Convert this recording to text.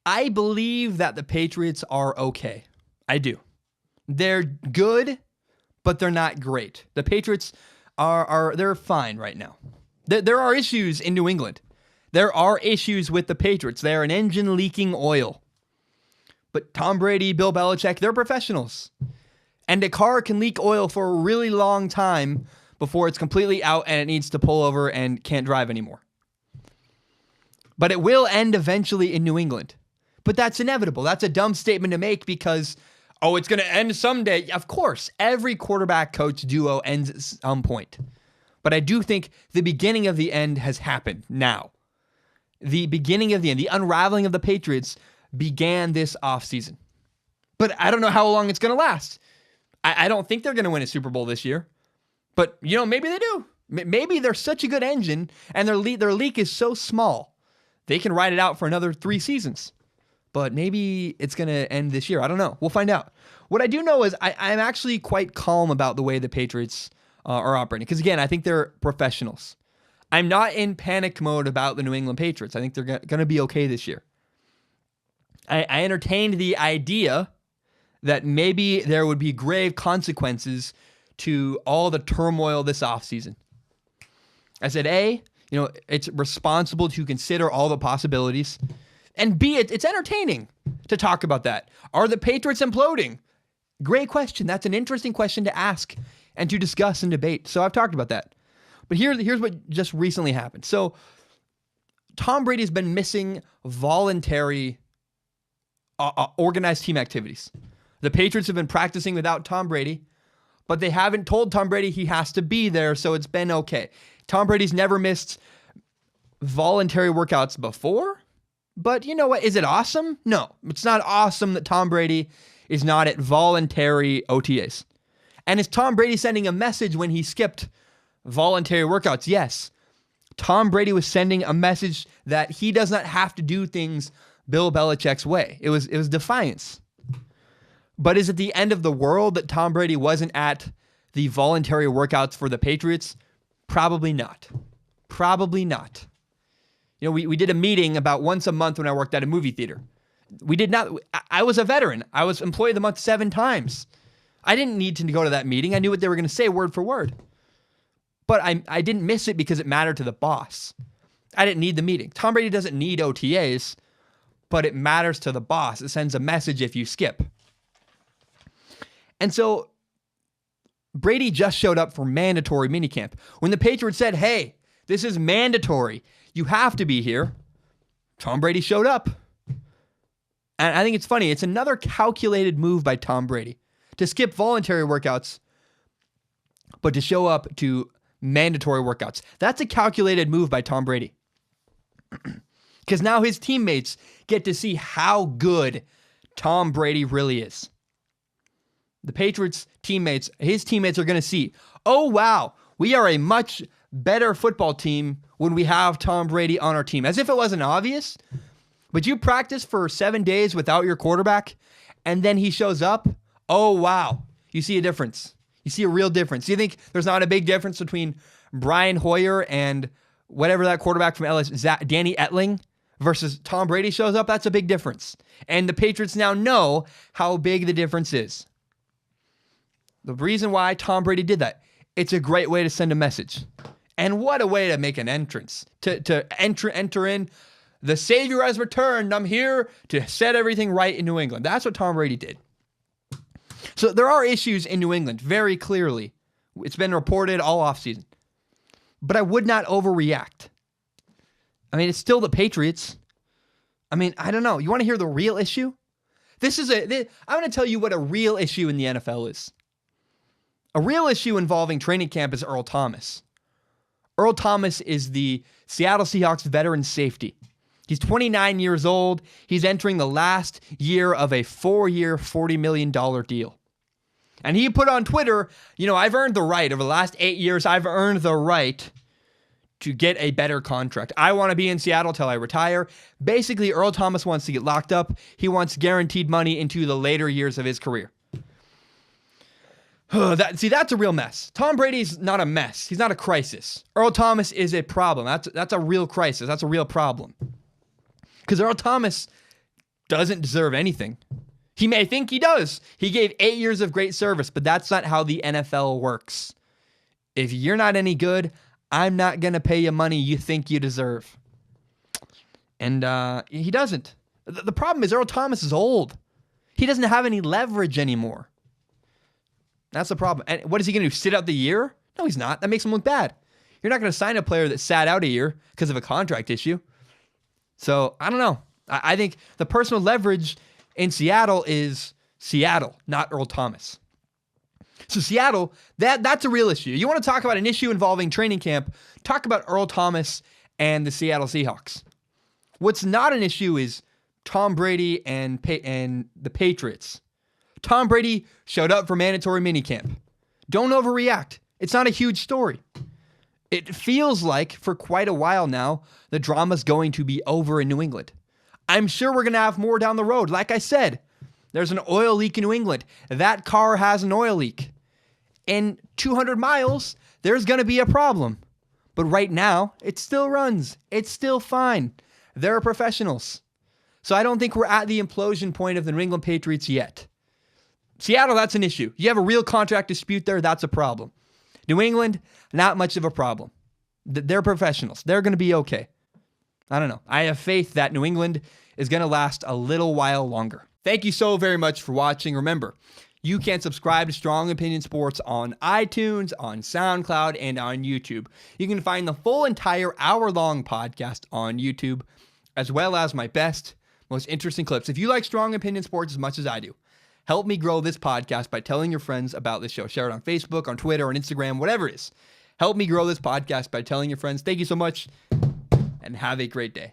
I believe that the Patriots are okay. I do. They're good, but they're not great. The Patriots they're fine right now. There are issues in New England. There are issues with the Patriots. They're an engine leaking oil. But Tom Brady, Bill Belichick, they're professionals. And a car can leak oil for a really long time before it's completely out and it needs to pull over and can't drive anymore. But it will end eventually in New England. But that's inevitable. That's a dumb statement to make because, it's going to end someday. Of course, every quarterback-coach duo ends at some point. But I do think the beginning of the end has happened now. The beginning of the end, the unraveling of the Patriots began this offseason. But I don't know how long it's going to last. I don't think they're going to win a Super Bowl this year. But, maybe they do. Maybe they're such a good engine and their leak is so small. They can ride it out for another 3 seasons. But maybe it's going to end this year. I don't know. We'll find out. What I do know is I'm actually quite calm about the way the Patriots are operating. Because, again, I think they're professionals. I'm not in panic mode about the New England Patriots. I think they're going to be okay this year. I entertained the idea that maybe there would be grave consequences to all the turmoil this offseason. I said, A, it's responsible to consider all the possibilities. And B, it's entertaining to talk about that. Are the Patriots imploding? Great question. That's an interesting question to ask and to discuss and debate. So I've talked about that. But here's what just recently happened. So Tom Brady has been missing voluntary organized team activities. The Patriots have been practicing without Tom Brady, but they haven't told Tom Brady he has to be there, so it's been okay. Tom Brady's never missed voluntary workouts before, but you know what? Is it awesome? No, it's not awesome that Tom Brady is not at voluntary OTAs. And is Tom Brady sending a message when he skipped voluntary workouts? Yes. Tom Brady was sending a message that he does not have to do things Bill Belichick's way. It was defiance. But is it the end of the world that Tom Brady wasn't at the voluntary workouts for the Patriots? Probably not. Probably not. We did a meeting about once a month when I worked at a movie theater. I was a veteran. I was employee of the month 7 times. I didn't need to go to that meeting. I knew what they were going to say word for word. But I didn't miss it because it mattered to the boss. I didn't need the meeting. Tom Brady doesn't need OTAs, but it matters to the boss. It sends a message if you skip. And so Brady just showed up for mandatory minicamp. When the Patriots said, hey, this is mandatory, you have to be here, Tom Brady showed up. And I think it's funny. It's another calculated move by Tom Brady to skip voluntary workouts, but to show up to mandatory workouts. That's a calculated move by Tom Brady. Because now his teammates get to see how good Tom Brady really is. The Patriots his teammates are going to see, oh, wow, we are a much better football team when we have Tom Brady on our team. As if it wasn't obvious. But you practice for 7 days without your quarterback, and then he shows up. Oh, wow. You see a difference. You see a real difference. You think there's not a big difference between Brian Hoyer and whatever that quarterback from LSU, Danny Etling, versus Tom Brady shows up? That's a big difference. And the Patriots now know how big the difference is. The reason why Tom Brady did that, it's a great way to send a message. And what a way to make an entrance. To enter in, the Savior has returned. I'm here to set everything right in New England. That's what Tom Brady did. So there are issues in New England, very clearly. It's been reported all offseason. But I would not overreact. I mean, it's still the Patriots. I mean, I don't know. You want to hear the real issue? I'm going to tell you what a real issue in the NFL is. A real issue involving training camp is Earl Thomas. Earl Thomas is the Seattle Seahawks veteran safety. He's 29 years old. He's entering the last year of a 4-year, $40 million deal. And he put on Twitter, I've earned the right. Over the last 8 years, I've earned the right to get a better contract. I want to be in Seattle till I retire. Basically, Earl Thomas wants to get locked up. He wants guaranteed money into the later years of his career. That's a real mess. Tom Brady's not a mess. He's not a crisis. Earl Thomas is a problem. That's a real crisis. That's a real problem. Because Earl Thomas doesn't deserve anything. He may think he does. He gave 8 years of great service, but that's not how the NFL works. If you're not any good, I'm not going to pay you money you think you deserve. And he doesn't. The problem is Earl Thomas is old. He doesn't have any leverage anymore. That's the problem. And what is he going to do, sit out the year? No, he's not. That makes him look bad. You're not going to sign a player that sat out a year because of a contract issue. So, I don't know. I think the personal leverage in Seattle is Seattle, not Earl Thomas. So Seattle, that's a real issue. You want to talk about an issue involving training camp, talk about Earl Thomas and the Seattle Seahawks. What's not an issue is Tom Brady and the Patriots. Tom Brady showed up for mandatory minicamp. Don't overreact. It's not a huge story. It feels like for quite a while now, the drama's going to be over in New England. I'm sure we're going to have more down the road. Like I said, there's an oil leak in New England. That car has an oil leak. In 200 miles, there's going to be a problem. But right now, it still runs. It's still fine. They're professionals. So I don't think we're at the implosion point of the New England Patriots yet. Seattle, that's an issue. You have a real contract dispute there, that's a problem. New England, not much of a problem. They're professionals. They're going to be okay. I don't know. I have faith that New England is going to last a little while longer. Thank you so very much for watching. Remember, you can subscribe to Strong Opinion Sports on iTunes, on SoundCloud, and on YouTube. You can find the full entire hour-long podcast on YouTube, as well as my best, most interesting clips. If you like Strong Opinion Sports as much as I do, help me grow this podcast by telling your friends about this show. Share it on Facebook, on Twitter, on Instagram, whatever it is. Help me grow this podcast by telling your friends. Thank you so much, and have a great day.